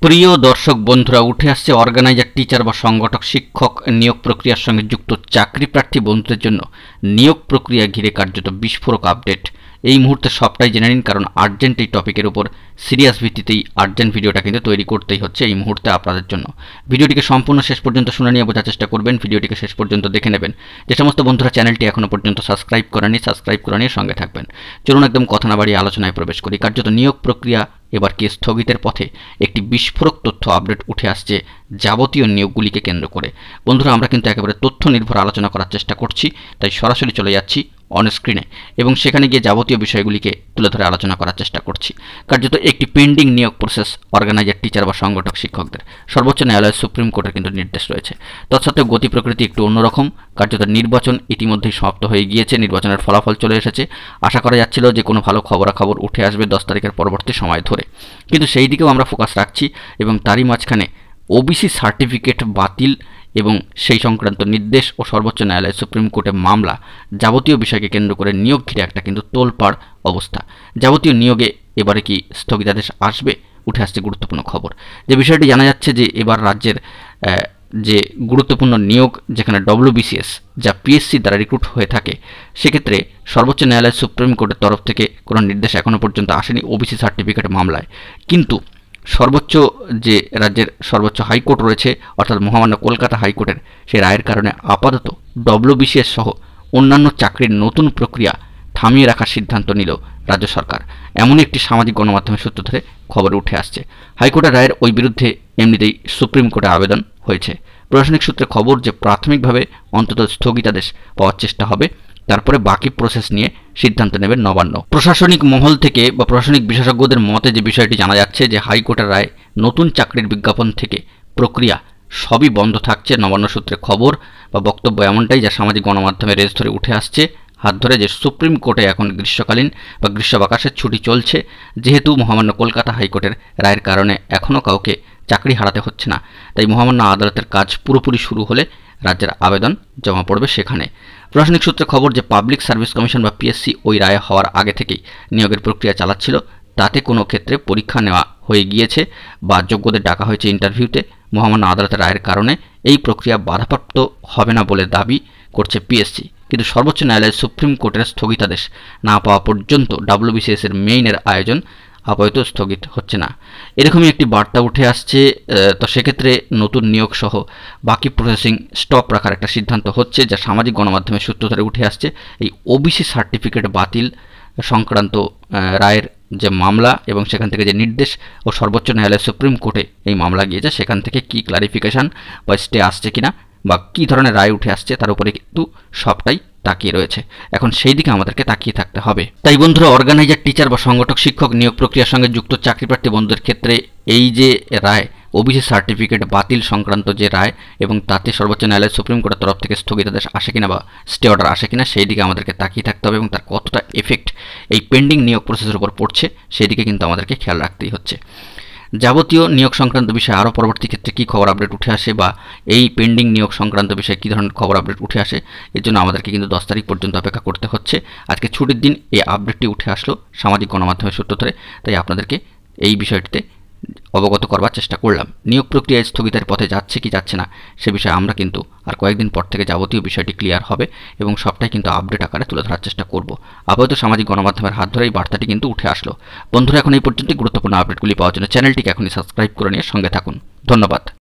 প্রিয় দর্শক বন্ধুরা, উঠে আসছে অর্গানাইজার, টিচার বা সংগঠক শিক্ষক নিয়োগ প্রক্রিয়ার সঙ্গে যুক্ত চাকরি প্রার্থী বন্ধুদের জন্য নিয়োগ প্রক্রিয়া ঘিরে কার্যত বিস্ফোরক আপডেট। এই মুহূর্তে সবটাই জেনে নিন, কারণ আর্জেন্ট এই টপিকের উপর সিরিয়াস ভিত্তিতেই আর্জেন্ট ভিডিওটা কিন্তু তৈরি করতেই হচ্ছে এই মুহূর্তে আপনাদের জন্য। ভিডিওটিকে সম্পূর্ণ শেষ পর্যন্ত শুনে নিয়ে বোঝার চেষ্টা করবেন, ভিডিওটিকে শেষ পর্যন্ত দেখে নেবেন। যে সমস্ত বন্ধুরা চ্যানেলটি এখনও পর্যন্ত সাবস্ক্রাইব করে নিয়ে সঙ্গে থাকবেন। চলুন একদম কথা না বাড়িয়ে আলোচনায় প্রবেশ করি। কার্যত নিয়োগ প্রক্রিয়া এবার কি স্থগিতের পথে? একটি বিস্ফোরক তথ্য আপডেট উঠে আসছে যাবতীয় নিয়োগগুলিকে কেন্দ্র করে। বন্ধুরা, আমরা কিন্তু একেবারে তথ্য নির্ভর আলোচনা করার চেষ্টা করছি, তাই সরাসরি চলে যাচ্ছি অন স্ক্রিনে এবং সেখানে গিয়ে যাবতীয় বিষয়গুলিকে তুলে ধরে আলোচনা করার চেষ্টা করছি। কার্যত একটি পেন্ডিং নিয়োগ প্রসেস অর্গানাইজার, টিচার বা সংগঠক শিক্ষকদের সর্বোচ্চ ন্যায়ালয় সুপ্রিম কোর্টের কিন্তু নির্দেশ রয়েছে। তৎসত্ত্বেও গতি প্রকৃতি একটু অন্যরকম। কার্যত নির্বাচন ইতিমধ্যেই সমাপ্ত হয়ে গিয়েছে, নির্বাচনের ফলাফল চলে এসেছে। আশা করা যাচ্ছিল যে কোনো ভালো খবরাখবর উঠে আসবে 10 তারিখের পরবর্তী সময় ধরে, কিন্তু সেই দিকেও আমরা ফোকাস রাখছি এবং তারই মাঝখানে ওবিসি সার্টিফিকেট বাতিল এবং সেই সংক্রান্ত নির্দেশ ও সর্বোচ্চ ন্যায়ালয় সুপ্রিম কোর্টে মামলা, যাবতীয় বিষয়কে কেন্দ্র করে নিয়োগ ঘিরে একটা কিন্তু তোলপাড় অবস্থা। যাবতীয় নিয়োগে এবারে কি স্থগিতাদেশ আসবে? উঠে আসছে গুরুত্বপূর্ণ খবর। যে বিষয়টি জানা যাচ্ছে যে এবার রাজ্যের যে গুরুত্বপূর্ণ নিয়োগ, যেখানে WBCS যা পিএসসি দ্বারা রিক্রুট হয়ে থাকে, সেক্ষেত্রে সর্বোচ্চ ন্যায়ালয় সুপ্রিম কোর্টের তরফ থেকে কোনো নির্দেশ এখনও পর্যন্ত আসেনি ওবিসি সার্টিফিকেট মামলায়। কিন্তু সর্বোচ্চ যে রাজ্যের সর্বোচ্চ হাইকোর্ট রয়েছে, অর্থাৎ মহামান্য কলকাতা হাইকোর্টের সেই রায়ের কারণে আপাতত WBCS সহ অন্যান্য চাকরির নতুন প্রক্রিয়া থামিয়ে রাখার সিদ্ধান্ত নিল রাজ্য সরকার। এমনই একটি সামাজিক গণমাধ্যমের সূত্র ধরে খবর উঠে আসছে। হাইকোর্টের রায়ের ওই বিরুদ্ধে এমনিতেই সুপ্রিম কোর্টে আবেদন হয়েছে। প্রশাসনিক সূত্রে খবর যে প্রাথমিকভাবে অন্তত স্থগিতাদেশ পাওয়ার চেষ্টা হবে, তারপরে বাকি প্রসেস নিয়ে সিদ্ধান্ত নেবেন নবান্ন। প্রশাসনিক মহল থেকে বা প্রশাসনিক বিশেষজ্ঞদের মতে যে বিষয়টি জানা যাচ্ছে যে হাইকোর্টের রায় নতুন চাকরির বিজ্ঞাপন থেকে প্রক্রিয়া সবই বন্ধ থাকছে। নবান্ন সূত্রে খবর বা বক্তব্য এমনটাই, যা সামাজিক গণমাধ্যমে রেস ধরে উঠে আসছে হাত ধরে, যে সুপ্রিম কোর্টে এখন গ্রীষ্মকালীন বা গ্রীষ্মাবকাশের ছুটি চলছে। যেহেতু মহামান্য কলকাতা হাইকোর্টের রায়ের কারণে এখনও কাউকে চাকরি হারাতে হচ্ছে না, তাই মহামান্য আদালতের কাজ পুরোপুরি শুরু হলে রাজ্যের আবেদন জমা পড়বে সেখানে। প্রশাসনিক সূত্রে খবর যে পাবলিক সার্ভিস কমিশন বা পিএসসি ওই রায় হওয়ার আগে থেকেই নিয়োগের প্রক্রিয়া চালাচ্ছিল। তাতে কোনো ক্ষেত্রে পরীক্ষা নেওয়া হয়ে গিয়েছে বা যোগ্যদের ডাকা হয়েছে ইন্টারভিউতে। মহামান্য আদালতের রায়ের কারণে এই প্রক্রিয়া বাধাপ্রাপ্ত হবে না বলে দাবি করছে পিএসসি। কিন্তু সর্বোচ্চ ন্যায়ালয়ের সুপ্রিম কোর্টের স্থগিতাদেশ না পাওয়া পর্যন্ত WBCS এর মেইনের আয়োজন আপাতত স্থগিত হচ্ছে না, এরকমই একটি বার্তা উঠে আসছে। তো সেক্ষেত্রে নতুন নিয়োগ সহ বাকি প্রসেসিং স্টপ রাখার একটা সিদ্ধান্ত হচ্ছে, যা সামাজিক গণমাধ্যমের সূত্র ধরে উঠে আসছে। এই ওবিসি সার্টিফিকেট বাতিল সংক্রান্ত রায়ের যে মামলা এবং সেখান থেকে যে নির্দেশ ও সর্বোচ্চ ন্যায়ালয় সুপ্রিম কোর্টে এই মামলা গিয়েছে, সেখান থেকে কি ক্লারিফিকেশন বা স্টে আসছে কিনা বা কী ধরনের রায় উঠে আসছে, তার উপরে কিন্তু সবটাই তাকিয়ে রয়েছে। এখন সেই দিকে আমাদেরকে তাকিয়ে থাকতে হবে। তাই বন্ধুরা, অর্গানাইজার, টিচার বা সংগঠক শিক্ষক নিয়োগ প্রক্রিয়ার সঙ্গে যুক্ত চাকরিপ্রার্থী বন্ধুদের ক্ষেত্রে এই যে রায় ওবিসি সার্টিফিকেট বাতিল সংক্রান্ত যে রায়, এবং তাতে সর্বোচ্চ ন্যায়ালয় সুপ্রিম কোর্টের তরফ থেকে স্থগিতাদেশ আসে কিনা বা স্টে অর্ডার আসে কিনা, সেই দিকে আমাদেরকে তাকিয়ে থাকতে হবে এবং তার কতটা এফেক্ট এই পেন্ডিং নিয়োগ প্রসেসের উপর পড়ছে, সেই দিকে কিন্তু আমাদেরকে খেয়াল রাখতেই হচ্ছে। যাবতীয় নিয়োগ সংক্রান্ত বিষয়ে আরও পরবর্তী ক্ষেত্রে কী খবর আপডেট উঠে আসে বা এই পেন্ডিং নিয়োগ সংক্রান্ত বিষয়ে কী ধরনের খবর আপডেট উঠে আসে, এর জন্য আমাদেরকে কিন্তু 10 তারিখ পর্যন্ত অপেক্ষা করতে হচ্ছে। আজকে ছুটির দিন এই আপডেটটি উঠে আসলো সামাজিক গণমাধ্যমের সূত্র ধরে, তাই আপনাদেরকে এই বিষয়টিতে অবগত করবার চেষ্টা করলাম। নিয়োগ প্রক্রিয়া স্থগিতের পথে যাচ্ছে কি যাচ্ছে না সে বিষয়ে আমরা কিন্তু আর কয়েকদিন পর থেকে যাবতীয় বিষয়টি ক্লিয়ার হবে এবং সবটাই কিন্তু আপডেট আকারে তুলে ধরার চেষ্টা করব। আপাতত সামাজিক গণমাধ্যমের হাত ধরে এই বার্তাটি কিন্তু উঠে আসলো। বন্ধুরা, এখন এই পর্যন্ত গুরুত্বপূর্ণ আপডেটগুলি পাওয়ার জন্য চ্যানেলটিকে এখনই সাবস্ক্রাইব করে নিয়ে সঙ্গে থাকুন। ধন্যবাদ।